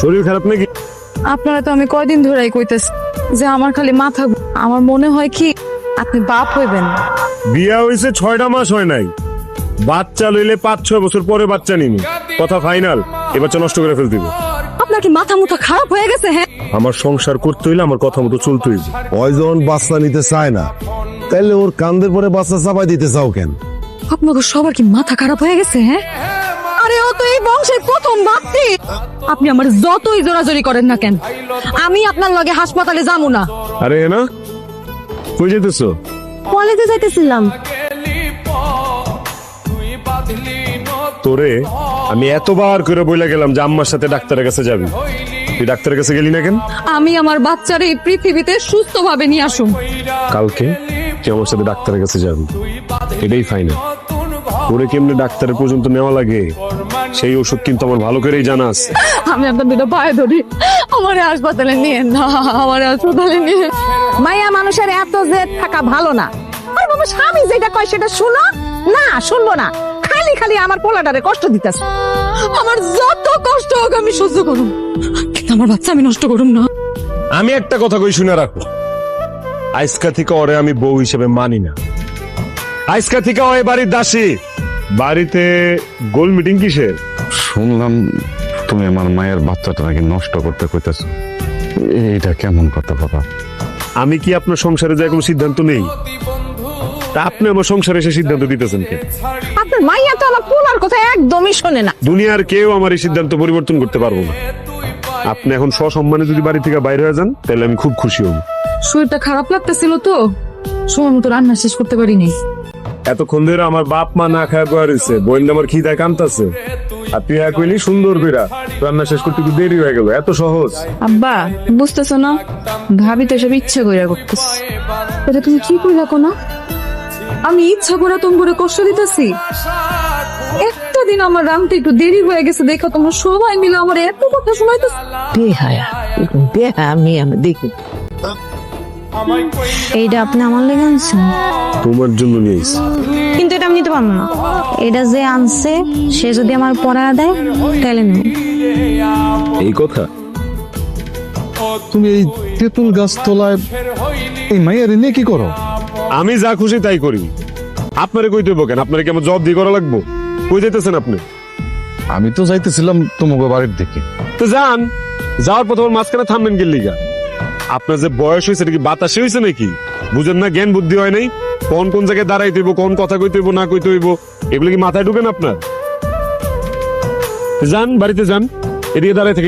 শরীর খারাপ নাকি? আপনারা তো আমি কয়দিন ধরেই কইতেছি যে আমার খালি মাথা আমার মনে হয় কি আপনি বাপ হইবেন। বিয়া হইছে 6টা মাস হয় নাই, বাচ্চা লইলে 5-6 বছর পরে বাচ্চা নিবি। কথা ফাইনাল, এ বাচ্চা নষ্ট করে ফেল দিব। আপনার কি মাথা মুথা খারাপ হয়ে গেছে? হ্যাঁ, আমার সংসার করতে হইলে আমার কথা মতো চলতে হইবে। ওই যখন বাচ্চা নিতে চায় না, তাইলে ওর কান্দের পরে বাচ্চা চাপাই দিতে চাও কেন? আপনাকে সবার কি মাথা খারাপ হয়ে গেছে? হ্যাঁ, আরে ও তো এই বংশের প্রথম বাপটি। আপনি আমার যতই জোরাজোরি করেন না কেন, আমি আপনার লগে হাসপাতালে যাবো না। আরে না, কই যেতেছো? কলেজে যাইতেছিলাম। তোরে আমি এতবার করে বইলা গেলাম যে আম্মার সাথে ডাক্তারের কাছে যাবি, তুই ডাক্তারের কাছে গেলি না কেন? আমি আমার বাচ্চারে এই পৃথিবীতে সুস্থভাবে নিয়ে আসুন। কালকে তুই আমার সাথে ডাক্তারের কাছে যাবি, এটাই ফাইনাল। ওরে কেমনে ডাক্তারের পর্যন্ত নেওয়া লাগে সেই ওষুধ কিন্তু আমার ভালো করেই জানা আছে। আমি আপনার দুটো পায়ে ধরি, আমার হাসপাতালে নিয়ে না, আমার হাসপাতালে নিয়ে। মাইয়া মানুষের এত জেদ থাকা ভালো না। আর বাবা স্বামী যেটা কয় সেটা শুনো না, শুনবো না, খালি খালি আমার পোলাটারে কষ্ট দিতেছ। আমার যত কষ্ট হোক আমি সহ্য করুম, কিন্তু আমার বাচ্চা আমি নষ্ট করুম না। আমি একটা কথা কই শুনে রাখো, আজকা থেকে ওরে আমি বউ হিসেবে মানি না। আজকা থেকে ওই বাড়ির দাসী। বাড়িতে গোল মিটিং কিসের? শুনলাম তুমি আমার মায়ের বাচ্চাটা নাকি নষ্ট করতে কইতেছো। এইটা কেমন কথা বাবা? আমি কি আপনার সংসারে যায় কোনো সিদ্ধান্ত নেই? তা আপনি আমার সংসারে এসে সিদ্ধান্ত দিতেছেন কে? আপনার মাইয়া তো আমার পোলার কথা একদমই শোনে না। দুনিয়ার কেউ আমার এই সিদ্ধান্ত পরিবর্তন করতে পারবো না। আপনি এখন সসম্মানে যদি বাড়ি থেকে বাইরে হয়ে যান তাহলে আমি খুব খুশি হব। শরীরটা খারাপ লাগতেছিল তো, সময় মতো রান্না শেষ করতে পারিনি। এতক্ষণ ধরে আমার বাপ মা না খায় বয়া রয়েছে, বোন আমার খিদায় কামতাছে, আর তুই এক কইলি সুন্দর কইরা রান্না শেষ করতে একটু দেরি হয়ে গেল। এত সহজ? আব্বা বুঝতেছো না, ভাবি তো সব ইচ্ছা কইরা করতেছ। এটা তুমি কি কইরা কোনা? আমি ইচ্ছা করে তোমারে কষ্ট দিতেছি? একটা দিন আমার রামতে একটু দেরি হয়ে গেছে দেখো তোমরা সবাই মিলে আমার এত কথা শোনাইতেছ। বেহায়া, বেহা আমি দেখি। এইটা আপনি আমার লেগে আনছেন, তোমার জন্য নিয়েছি। কিন্তু এটা আমি নিতে পারবো না। এটা যে আনছে সে যদি আমার পড়ায় দেয় তাহলে নেব। এই কথা? তুমি এই তেঁতুল গাছ তলায় এই মায়ের নিয়ে কি করো? আমি যা খুশি তাই করি। আপনারে কই দেবো কেন? আপনারে কি আমার জব দিয়ে করা লাগবো? কই যেতেছেন আপনি? আমি তো যাইতেছিলাম তোমাকে বাড়ির দিকে। তো যান, যাওয়ার পর তোমার মাঝখানে থামবেন কি লিগা? আপনার যে বয়স হয়েছে এটা কি বাতাসে হয়েছে নাকি? বুঝেন না, জ্ঞান বুদ্ধি হয় নাই? কোন কোন জায়গায় দাঁড়াইতে হইব, কোন কথা কইতে হইব না কইতে হইব, এগুলো কি মাথায় ঢুকেন আপনার? যান, বাড়িতে যান, এদিকে দাঁড়াই থেকে